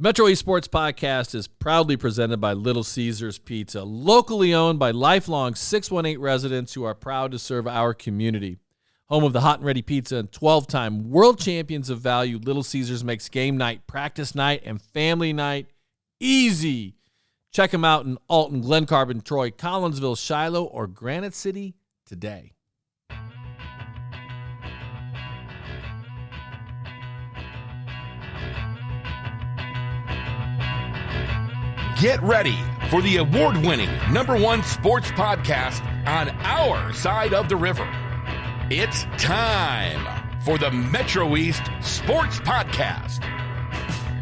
The Metro East Sports Podcast is proudly presented by Little Caesars Pizza, locally owned by lifelong 618 residents who are proud to serve our community. Home of the hot and ready pizza and 12-time world champions of value, Little Caesars makes game night, practice night, and family night easy. Check them out in Alton, Glen Carbon, Troy, Collinsville, Shiloh, or Granite City today. Get ready for the award-winning #1 sports podcast on our side of the river. It's time for the Metro East Sports Podcast.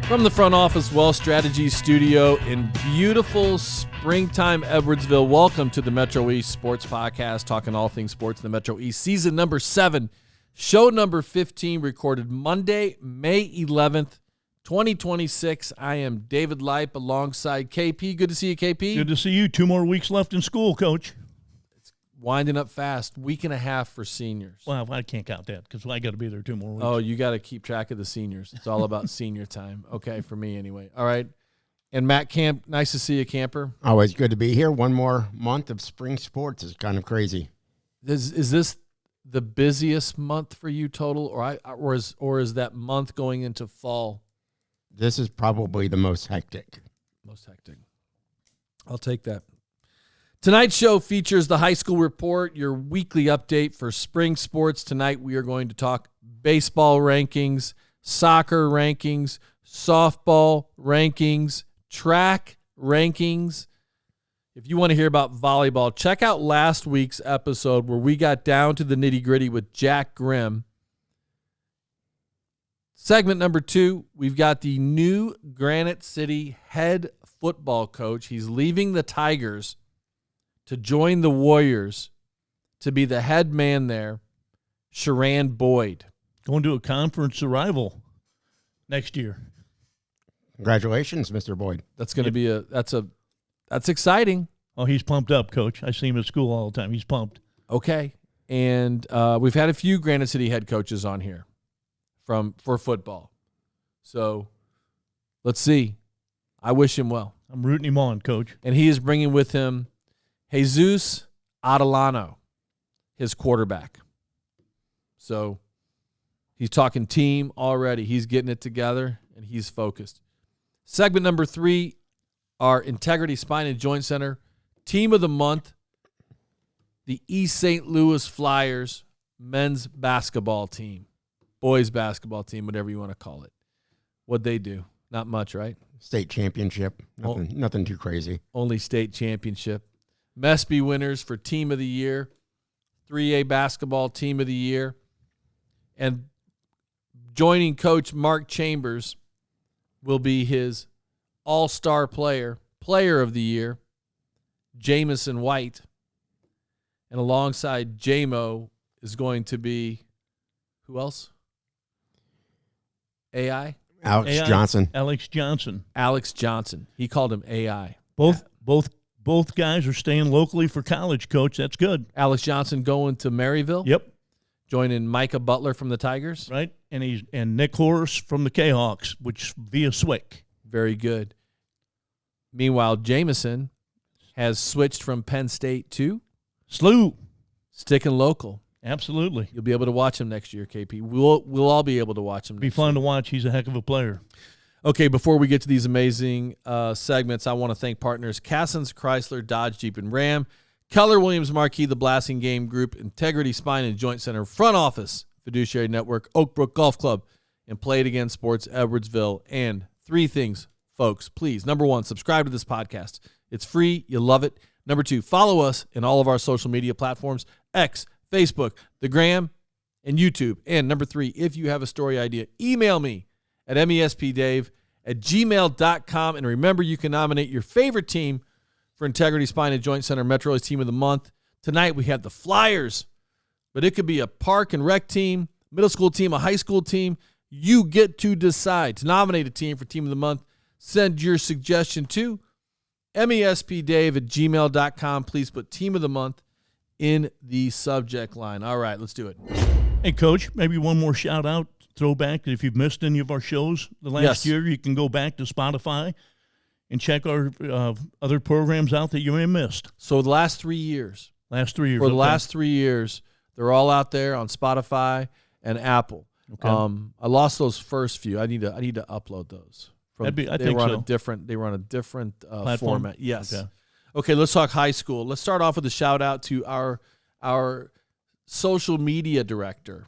From the front office Wealth Strategies studio in beautiful springtime Edwardsville, welcome to the Metro East Sports Podcast, talking all things sports in the Metro East. Season number 7, show number 15, recorded Monday, May 11th, 2026. I am David Leip alongside KP. Good to see you, KP. Good to see you. 2 more weeks left in school, Coach. It's winding up fast. Week and a half for seniors. Well, I can't count that because I got to be there 2 more weeks. Oh, you got to keep track of the seniors. It's all about senior time. Okay, for me anyway. All right. And Matt Kamp, nice to see you, Kamper. Always good to be here. 1 more month of spring sports is kind of crazy. Is this the busiest month for you total, or is that month going into fall? This is probably the most hectic. Most hectic. I'll take that. Tonight's show features the High School Report, your weekly update for spring sports. Tonight we are going to talk baseball rankings, soccer rankings, softball rankings, track rankings. If you want to hear about volleyball, check out last week's episode where we got down to the nitty-gritty with Jack Grimm. Segment number 2, we've got the new Granite City head football coach. He's leaving the Tigers to join the Warriors to be the head man there, Sharan Boyd. Going to a conference arrival next year. Congratulations, Mr. Boyd. That's going to be that's exciting. Oh, he's pumped up, Coach. I see him at school all the time. He's pumped. Okay. And we've had a few Granite City head coaches on here for football. So let's see. I wish him well. I'm rooting him on, Coach. And he is bringing with him Jesus Adelano, his quarterback. So he's talking team already. He's getting it together, and he's focused. Segment number 3, our Integrity Spine and Joint Center Team of the Month, the East St. Louis Flyers men's basketball team. Boys basketball team, whatever you want to call it. What'd they do? Not much, right? State championship. Nothing too crazy. Only state championship. Mespy winners for Team of the Year. 3A basketball Team of the Year. And joining Coach Mark Chambers will be his all-star player of the year, Jamison White. And alongside J-Mo is going to be, who else? AI? Alex Johnson. Alex Johnson. He called him AI. Both guys are staying locally for college, Coach. That's good. Alex Johnson going to Maryville. Yep. Joining Micah Butler from the Tigers. Right. And Nick Horace from the K-Hawks, which via Swick. Very good. Meanwhile, Jamison has switched from Penn State to SLU. Sticking local. Absolutely. You'll be able to watch him next year, KP. We'll all be able to watch him next year. Be fun to watch. He's a heck of a player. Okay, before we get to these amazing segments, I want to thank partners Cassens, Chrysler, Dodge, Jeep, and Ram, Keller Williams Marquee, the Blasting Game Group, Integrity Spine and Joint Center, Front Office, Fiduciary Network, Oak Brook Golf Club, and Play It Again Sports Edwardsville. And 3 things, folks, please. Number 1, subscribe to this podcast. It's free. You love it. Number 2, follow us in all of our social media platforms, X, Facebook, the Gram, and YouTube. And number 3, if you have a story idea, email me at mespdave@gmail.com. And remember, you can nominate your favorite team for Integrity Spine and Joint Center Metro East Team of the Month. Tonight we have the Flyers, but it could be a park and rec team, middle school team, a high school team. You get to decide to nominate a team for Team of the Month. Send your suggestion to mespdave@gmail.com. Please put Team of the Month in the subject line. All right, let's do it. Hey, Coach, maybe one more shout-out throwback that if you've missed any of our shows the last year, you can go back to Spotify and check our other programs out that you may have missed. So the last 3 years. Last 3 years. For the last 3 years, they're all out there on Spotify and Apple. Okay. I lost those first few. I need to upload those. I They think were on so. a different Platform? format. Yes. Okay. Okay, let's talk high school. Let's start off with a shout out to our social media director.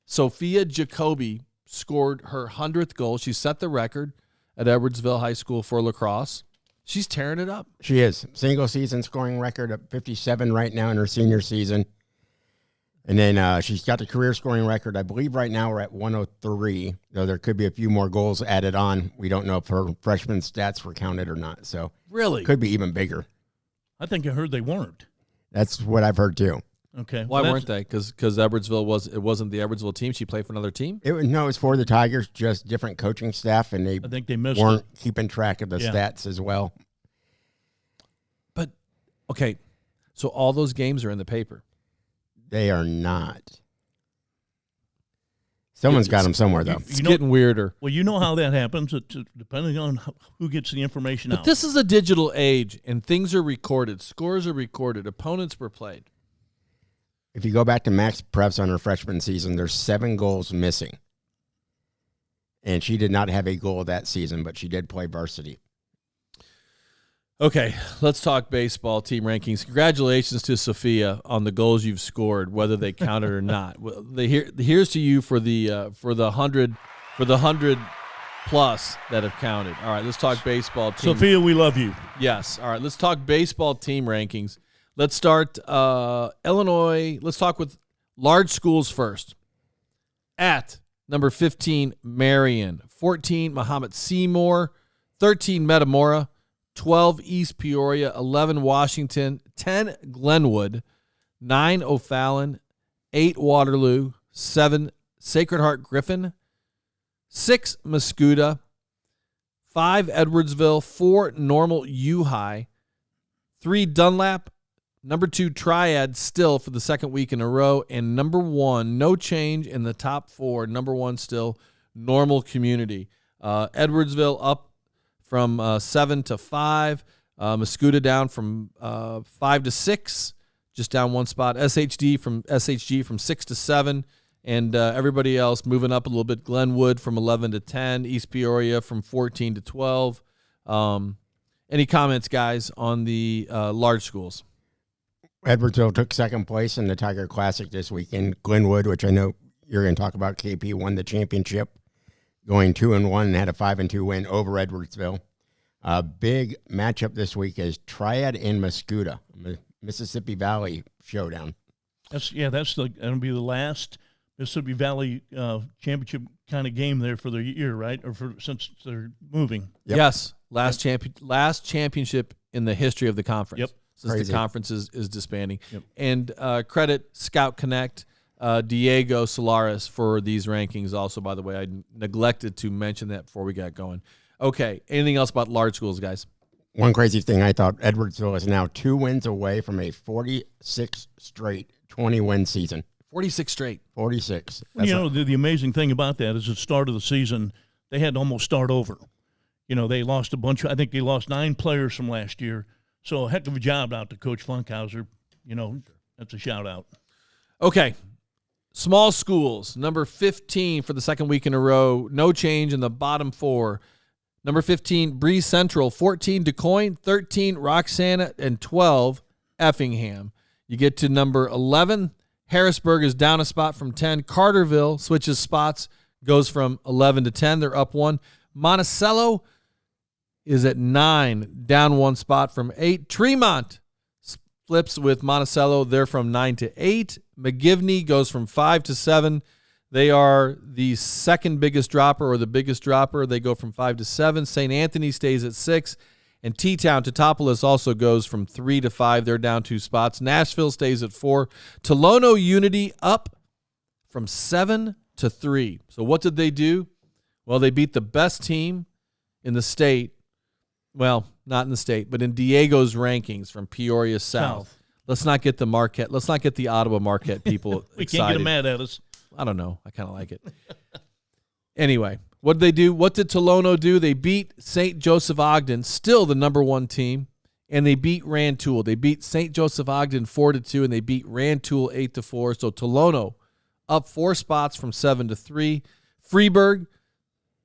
Sophia Jacoby scored her 100th goal. She set the record at Edwardsville High School for lacrosse. She's tearing it up. She is. Single season scoring record at 57 right now in her senior season. And then she's got the career scoring record. I believe right now we're at 103, though there could be a few more goals added on. We don't know if her freshman stats were counted or not. So Really? could be even bigger. I think I heard they weren't. That's what I've heard too. Okay. Why Well, weren't they? Because Edwardsville wasn't the Edwardsville team. She played for another team. It was for the Tigers, just different coaching staff, and they I think they missed weren't it. keeping track of the stats as well. But okay, so all those games are in the paper. They are not. Someone's got them somewhere, though. It's getting weirder. Well, you know how that happens. It's depending on who gets the information But out. this is a digital age, and things are recorded. Scores are recorded. Opponents were played. If you go back to Max Prevs on her freshman season, there's 7 goals missing. And she did not have a goal that season, but she did play varsity. Okay, let's talk baseball team rankings. Congratulations to Sophia on the goals you've scored, whether they counted or not. Well, here's to you for the 100 plus that have counted. All right, let's talk baseball team. Sophia, we love you. Yes. All right, let's talk baseball team rankings. Let's start Illinois. Let's talk with large schools first. At number 15, Marion. 14, Mahomet Seymour. 13, Metamora. 12, East Peoria. 11, Washington. 10, Glenwood. 9, O'Fallon. 8, Waterloo. 7, Sacred Heart Griffin. 6, Mascoutah. 5, Edwardsville. 4, Normal U High. 3, Dunlap. Number 2, Triad, still for the second week in a row. And number 1, no change in the top 4. Number 1 still, Normal Community. Edwardsville up from 7 to 5. Mascoutah down from 5 to 6, just down one spot. SHG from 6 to 7. And everybody else moving up a little bit. Glenwood from 11 to 10. East Peoria from 14 to 12. Any comments, guys, on the large schools? Edwardsville took second place in the Tiger Classic this weekend. Glenwood, which I know you're going to talk about, KP, won the championship, going 2-1 and had a 5-2 win over Edwardsville. A big matchup this week is Triad and Mascoutah, Mississippi Valley showdown. That'll be the last Mississippi Valley championship kind of game there for the year, right? Or since they're moving. Yep. Yes, last championship in the history of the conference. Yep. Since Crazy. the conference is disbanding. Yep. And credit ScoutConnect, Diego Solares for these rankings also, by the way. I neglected to mention that before we got going. Okay, anything else about large schools, guys? One crazy thing I thought, Edwardsville is now 2 wins away from a 46 straight 20-win season. 46 straight. 46. Well, the amazing thing about that is at the start of the season, they had to almost start over. They lost a bunch. I think they lost 9 players from last year. So a heck of a job out to Coach Funkhauser. That's a shout-out. Okay, small schools, number 15 for the second week in a row. No change in the bottom 4. Number 15, Breeze Central. 14, DuQuoin. 13, Roxana. And 12, Effingham. You get to number 11. Harrisburg is down a spot from 10. Carterville switches spots, goes from 11 to 10. They're up 1. Monticello is at 9, down 1 spot from 8. Tremont flips with Monticello. They're from 9 to 8. McGivney goes from 5 to 7. They are the second biggest dropper or the biggest dropper. They go from 5 to 7. St. Anthony stays at 6. And T-Town, Teutopolis also goes from 3 to 5. They're down 2 spots. Nashville stays at 4. Tolono Unity up from 7 to 3. So what did they do? Well, they beat the best team in the state. Well, not in the state, but in Diego's rankings from Peoria South. Let's not get the Marquette. Let's not get the Ottawa Marquette people We excited. can't get them mad at us. I don't know. I kind of like it. Anyway, what did they do? What did Tolono do? They beat St. Joseph Ogden, still the number 1 team, and they beat Rantoul. They beat St. Joseph Ogden 4-2, and they beat Rantoul 8-4. So Tolono up 4 spots from 7-3. Freeburg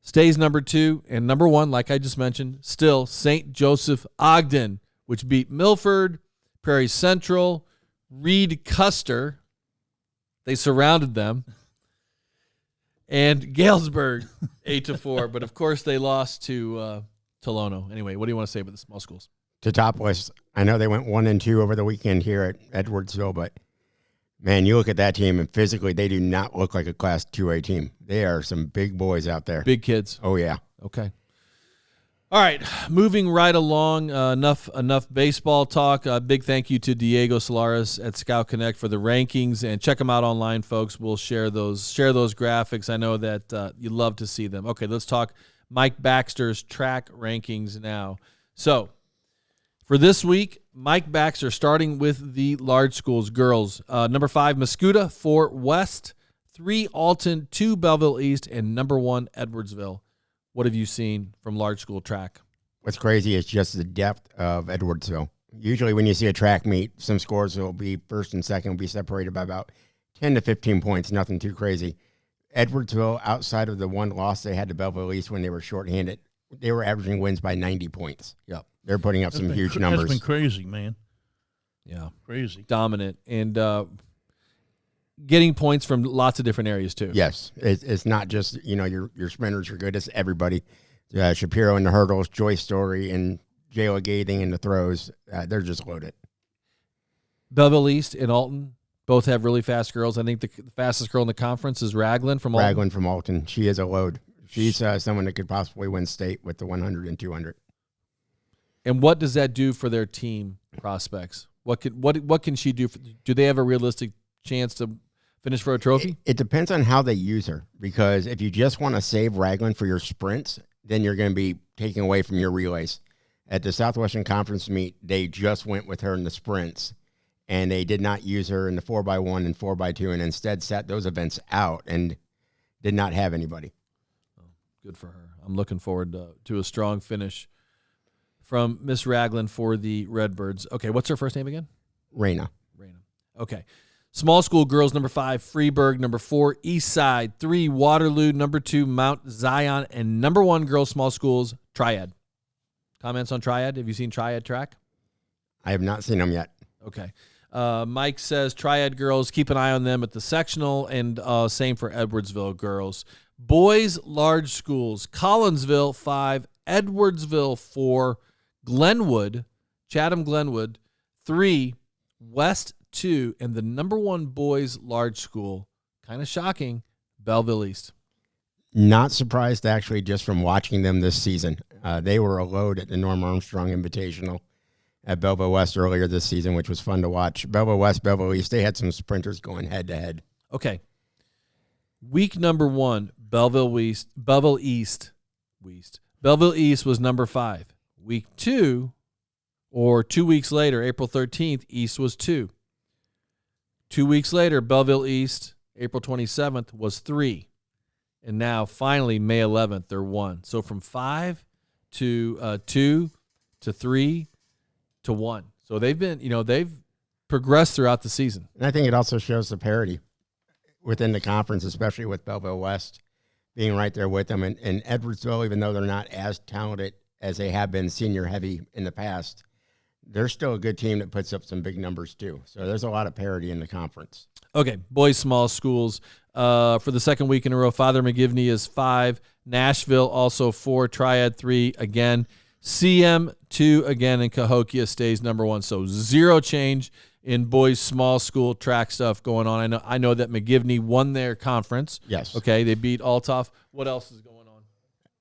stays number 2, and number 1, like I just mentioned, still St. Joseph Ogden, which beat Milford, Prairie Central, Reed Custer. They surrounded them. And Galesburg 8-4, but of course they lost to Tolono. Anyway, what do you want to say about the small schools? To Topless, I know they went 1-2 over the weekend here at Edwardsville, but man, you look at that team and physically they do not look like a Class 2A team. They are some big boys out there. Big kids. Oh yeah. Okay. All right, moving right along. Enough baseball talk. Big thank you to Diego Solares at ScoutConnect for the rankings, and check them out online, folks. We'll share those graphics. I know that you love to see them. Okay, let's talk Mike Baxter's track rankings now. So for this week, Mike Baxter starting with the large schools, girls. Number 5, Mascoutah, 4, West, 3, Alton, 2, Belleville East, and number 1, Edwardsville. What have you seen from large school track? What's crazy is just the depth of Edwardsville. Usually when you see a track meet, some scores will be first and second will be separated by about 10 to 15 points, nothing too crazy. Edwardsville, outside of the one loss they had to Belleville East when they were shorthanded, they were averaging wins by 90 points. Yep. They're putting up some huge numbers. That's been crazy, man. Yeah. Crazy. Dominant. And getting points from lots of different areas too. Yes, it's not just your sprinters are good. It's everybody. Shapiro in the hurdles, Joyce Story and Jayla Gathing in the throws. They're just loaded. Belleville East and Alton both have really fast girls. I think the fastest girl in the conference is Raglan from Alton. Raglan from Alton. She is a load. She's someone that could possibly win state with the 100 and 200. And what does that do for their team prospects? What can she do? Do they have a realistic chance to finish for a trophy? It depends on how they use her, because if you just want to save Raglan for your sprints, then you're going to be taking away from your relays. At the Southwestern Conference meet, they just went with her in the sprints, and they did not use her in the 4x1 and 4x2, and instead sat those events out and did not have anybody. Oh, good for her. I'm looking forward to a strong finish from Miss Raglan for the Redbirds. Okay, what's her first name again? Raina. Okay. Small school girls, number 5, Freeburg, number 4, Eastside, 3, Waterloo, number 2, Mount Zion, and number 1 girls small schools, Triad. Comments on Triad? Have you seen Triad track? I have not seen them yet. Okay. Mike says Triad girls, keep an eye on them at the sectional, and same for Edwardsville girls. Boys large schools, Collinsville 5, Edwardsville 4, Glenwood, Chatham Glenwood 3, West 2, and the number 1 boys large school, kind of shocking, Belleville East. Not surprised, actually, just from watching them this season. They were a load at the Norm Armstrong Invitational at Belleville West earlier this season, which was fun to watch. Belleville West, Belleville East, they had some sprinters going head-to-head. Okay. Week number 1, Belleville East was number 5. Week 2, or 2 weeks later, April 13th, East was 2. 2 weeks later, Belleville East, April 27th, was 3. And now, finally, May 11th, they're 1. So from 5 to 2 to 3 to 1. So they've been, they've progressed throughout the season. And I think it also shows the parity within the conference, especially with Belleville West being right there with them. And Edwardsville, even though they're not as talented as they have been senior heavy in the past, they're still a good team that puts up some big numbers too. So there's a lot of parity in the conference. Okay, boys small schools. For the second week in a row, Father McGivney is 5. Nashville also 4. Triad 3 again. CM 2 again, and Cahokia stays number 1. So 0 change in boys small school track stuff going on. I know that McGivney won their conference. Yes. Okay, they beat Althoff. What else is going on?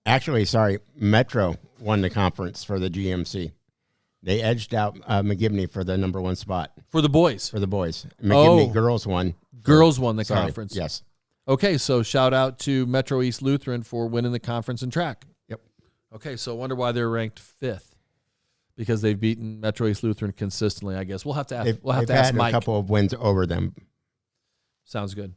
Actually, Metro won the conference for the GMC. They edged out McGivney for the number 1 spot. For the boys? For the boys. McGivney girls won. Girls won the conference. Yes. Okay, so shout out to Metro East Lutheran for winning the conference in track. Yep. Okay, so I wonder why they're ranked 5th. Because they've beaten Metro East Lutheran consistently, I guess. We'll have to ask. They've ask had Mike. A couple of wins over them. Sounds good.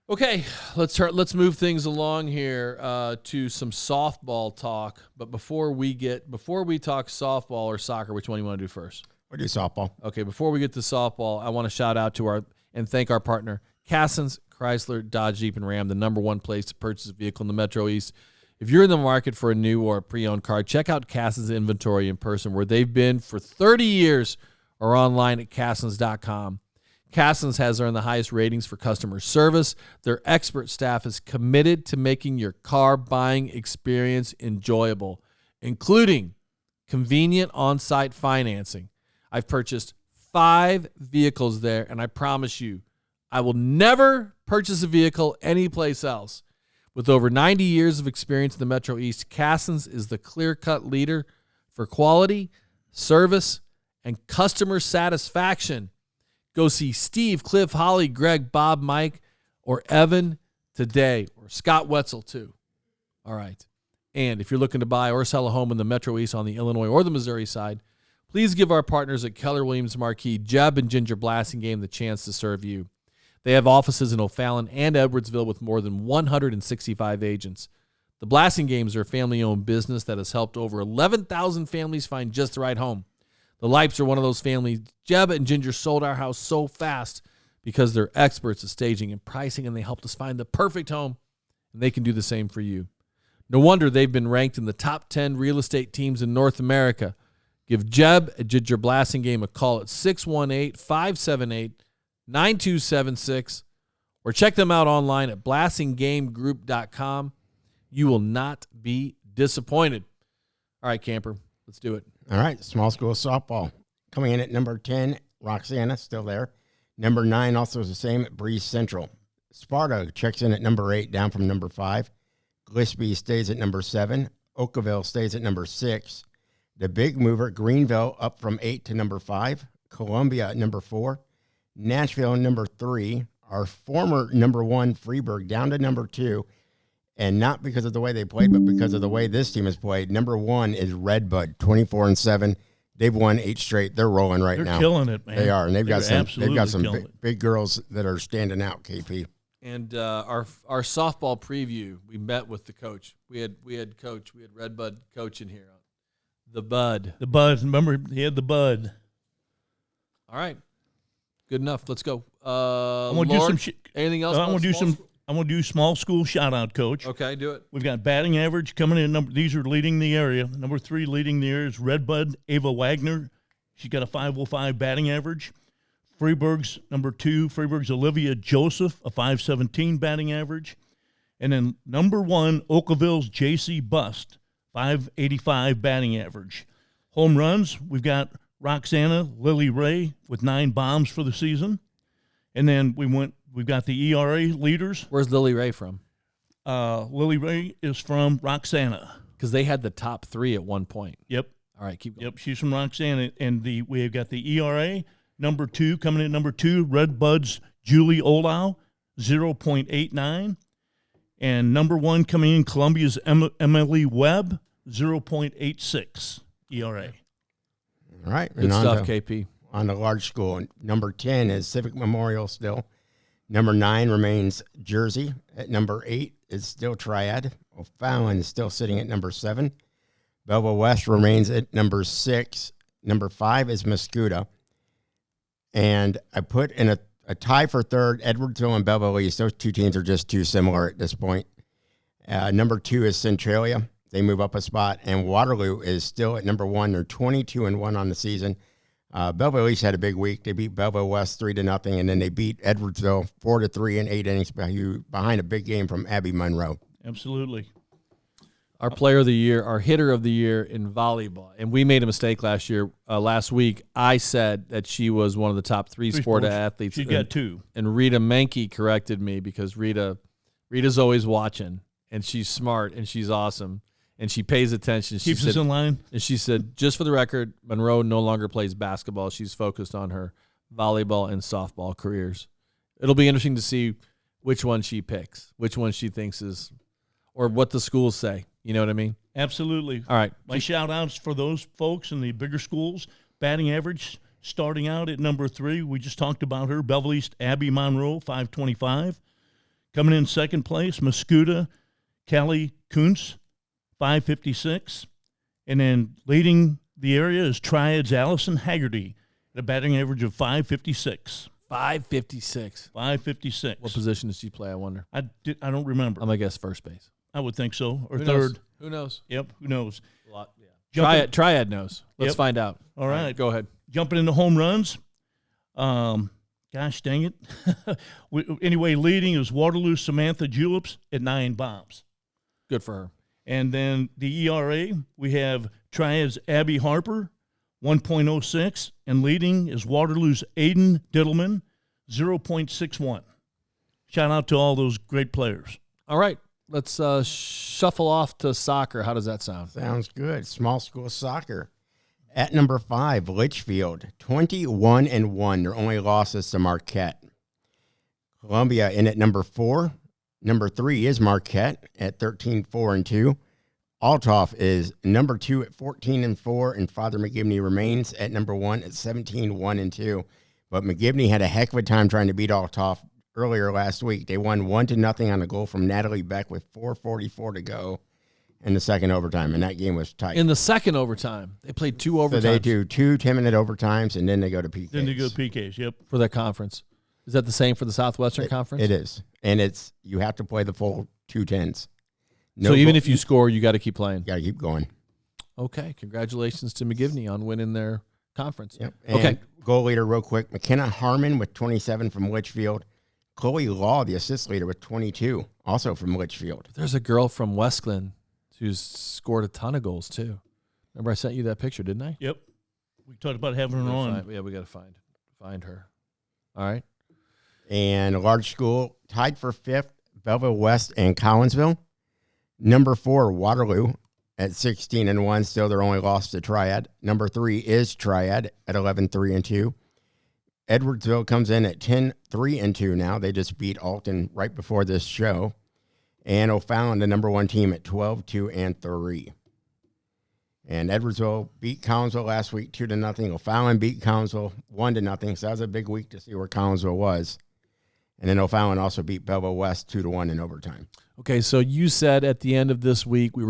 Okay, let's move things along here to some softball talk. But before we talk softball or soccer, which one do you want to do first? We'll do softball. Okay, before we get to softball, I want to shout out to and thank our partner, Cassens Chrysler Dodge Jeep and Ram, the #1 place to purchase a vehicle in the Metro East. If you're in the market for a new or a pre-owned car, check out Cassens inventory in person, where they've been for 30 years, or online at Cassens.com. Cassens has earned the highest ratings for customer service. Their expert staff is committed to making your car buying experience enjoyable, including convenient on-site financing. I've purchased 5 vehicles there, and I promise you, I will never purchase a vehicle anyplace else. With over 90 years of experience in the Metro East, Cassens is the clear-cut leader for quality, service, and customer satisfaction. Go see Steve, Cliff, Holly, Greg, Bob, Mike, or Evan today, or Scott Wetzel too. All right. And if you're looking to buy or sell a home in the Metro East on the Illinois or the Missouri side, please give our partners at Keller Williams Marquee, Jeb and Ginger Blasingame, the chance to serve you. They have offices in O'Fallon and Edwardsville with more than 165 agents. The Blasingames are a family-owned business that has helped over 11,000 families find just the right home. The Lipes are one of those families. Jeb and Ginger sold our house so fast because they're experts at staging and pricing, and they helped us find the perfect home, and they can do the same for you. No wonder they've been ranked in the top 10 real estate teams in North America. Give Jeb and Ginger Blasingame a call at 618-578-9276 or check them out online at blasinggamegroup.com. You will not be disappointed. All right, Kamper, let's do it. All right, small school softball. Coming in at number 10, Roxana, still there. Number 9, also the same at Breeze Central. Sparta checks in at number 8, down from number 5. Gillespie stays at number 7. Oakville stays at number 6. The big mover, Greenville, up from 8 to number 5. Columbia at number 4. Nashville, number 3. Our former number 1, Freeburg, down to number 2. And not because of the way they played, but because of the way this team has played. Number 1 is Redbud, 24-7. They've won 8 straight. They're rolling right now. They're killing it, man. They are, and they've got some killing big girls that are standing out. KP. And our softball preview, we met with the coach. We had Redbud coach in here. The Bud. The Bud. Remember, he had the Bud. All right, good enough. Let's go. I'm gonna do some. Anything else? I'm gonna do small school shout out, Coach. Okay, do it. We've got batting average coming in. These are leading the area. Number 3 leading the area is Redbud Ava Wagner. She's got a 505 batting average. Freeburg's number 2. Freeburg's Olivia Joseph, a 517 batting average. And then number 1, Oakville's J.C. Bust, 585 batting average. Home runs, we've got Roxana Lily Ray with 9 bombs for the season. And then we've got the ERA leaders. Where's Lily Ray from? Lily Ray is from Roxana. Because they had the top 3 at one point. Yep. All right, keep going. Yep, she's from Roxana. And we've got the ERA, number 2, coming in at number 2, Redbud's Julie Olau, 0.89. And number 1 coming in, Columbia's Emily Webb, 0.86 ERA. All right. Good stuff, KP. On the large school. Number 10 is Civic Memorial still. Number 9 remains Jersey. At number 8 is still Triad. O'Fallon is still sitting at number 7. Belleville West remains at number 6. Number 5 is Muscuda. And I put in a tie for 3rd, Edwardsville and Belleville East. Those 2 teams are just too similar at this point. Number 2 is Centralia. They move up a spot. And Waterloo is still at number 1. They're 22-1 on the season. Belleville East had a big week. They beat Belleville West 3-0, and then they beat Edwardsville 4-3 in 8 innings behind a big game from Abby Monroe. Absolutely. Our player of the year, our hitter of the year in volleyball, and we made a mistake last week. I said that she was one of the top 3 sport athletes. She got 2. And Rita Menke corrected me because Rita's always watching, and she's smart, and she's awesome. And she pays attention. Keeps us in line. And she said, just for the record, Monroe no longer plays basketball. She's focused on her volleyball and softball careers. It'll be interesting to see which one she picks, which one she thinks is, or what the schools say. You know what I mean? Absolutely. All right. My shout-outs for those folks in the bigger schools. Batting average starting out at number 3. We just talked about her. Belleville East, Abby Monroe, 525. Coming in second place, Muscuda, Callie Kuntz, 556. And then leading the area is Triad's Allison Haggerty at a batting average of 556. 556. 556. What position does she play, I wonder? I don't remember. I'm going to guess first base. I would think so. Or Who third. knows? Who knows? Yep, who knows? A lot, yeah. Triad knows. Let's Yep. find out. All right. Go ahead. Jumping into home runs. Gosh dang it. Anyway, leading is Waterloo Samantha Juleps at 9 bombs. Good for her. And then the ERA, we have Triad's Abby Harper, 1.06. And leading is Waterloo's Aiden Diddleman, 0.61. Shout out to all those great players. All right. Let's shuffle off to soccer. How does that sound? Sounds good. Small school soccer. At number 5, Litchfield, 21-1. Their only loss is to Marquette. Columbia in at number 4. Number 3 is Marquette at 13-4-2. Althoff is number 2 at 14-4, and Father McGivney remains at number 1 at 17-1-2. But McGivney had a heck of a time trying to beat Althoff earlier last week. They won 1-0 on a goal from Natalie Beck with 4:44 to go in the second overtime, and that game was tight. In the second overtime, they played 2 overtimes. So they do 2 10-minute overtimes, and then they go to PKs. Then they go to PKs, yep. For that conference. Is that the same for the Southwestern Conference? It is, and you have to play the full 2 10s. So even if you score, you got to keep playing. Got to keep going. Okay, congratulations to McGivney on winning their conference. Yep. And okay, goal leader real quick, McKenna Harmon with 27 from Litchfield. Chloe Law, the assist leader, with 22, also from Litchfield. there's a girl from West Glen who's scored a ton of goals too. Remember I sent you that picture, didn't I? Yep. We talked about having her on. We got to find her. All right. And large school tied for 5th, Belleville West and Collinsville. Number 4, Waterloo at 16-1, still their only loss to Triad. Number 3 is Triad at 11-3-2. Edwardsville comes in at 10-3-2 now. They just beat Alton right before this show. And O'Fallon, the number 1 team, at 12-2-3. And Edwardsville beat Collinsville last week 2-0. O'Fallon beat Collinsville 1-0. So that was a big week to see where Collinsville was. And then O'Fallon also beat Belleville West 2-1 in overtime. Okay, so you said at the end of last week, we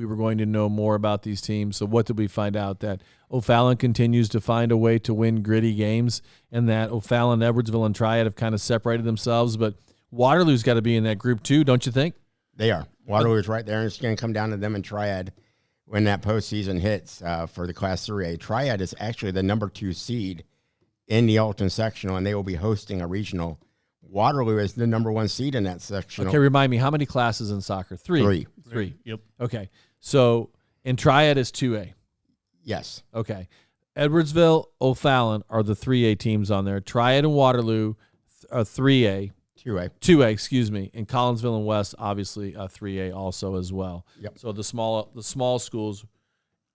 were going to know more about these teams. So what did we find out? That O'Fallon continues to find a way to win gritty games, and that O'Fallon, Edwardsville, and Triad have kind of separated themselves. But Waterloo's got to be in that group too, don't you think? They are. Waterloo is right there, and it's going to come down to them and Triad when that postseason hits for the Class 3A. Triad is actually the number 2 seed in the Alton sectional, and they will be hosting a regional. Waterloo is the number 1 seed in that sectional. Okay, remind me, how many classes in soccer? 3. 3. Yep. Okay, so and Triad is 2A. Yes. Okay. Edwardsville, O'Fallon are the 3A teams on there. Triad and Waterloo are 3A. 2A. 2A, excuse me. And Collinsville and West, obviously, 3A also as well. Yep. So the small schools,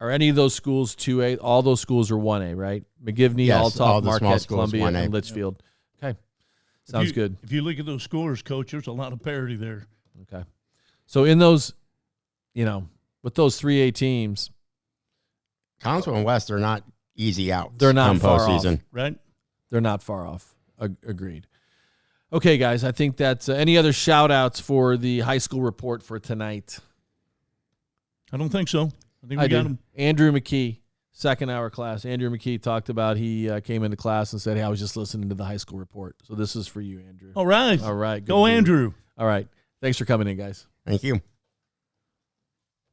are any of those schools 2A? All those schools are 1A, right? McGivney, Yes, all Althoff, the small Marquette, schools, Columbia, 1A. and Litchfield. Okay. Sounds good. If you look at those scores, Coach, there's a lot of parity there. Okay. So in those, with those 3A teams, Collinsville and West are not easy out. They're not far postseason. off. Right? They're not far off. Agreed. Okay, guys, I think that's any other shout-outs for the high school report for tonight? I don't think so. I think we got him. Andrew McKee, second hour class. Andrew McKee talked about he came into class and said, hey, I was just listening to the high school report. So this is for you, Andrew. All right. All right. Go, Andrew. All right. Thanks for coming in, guys. Thank you.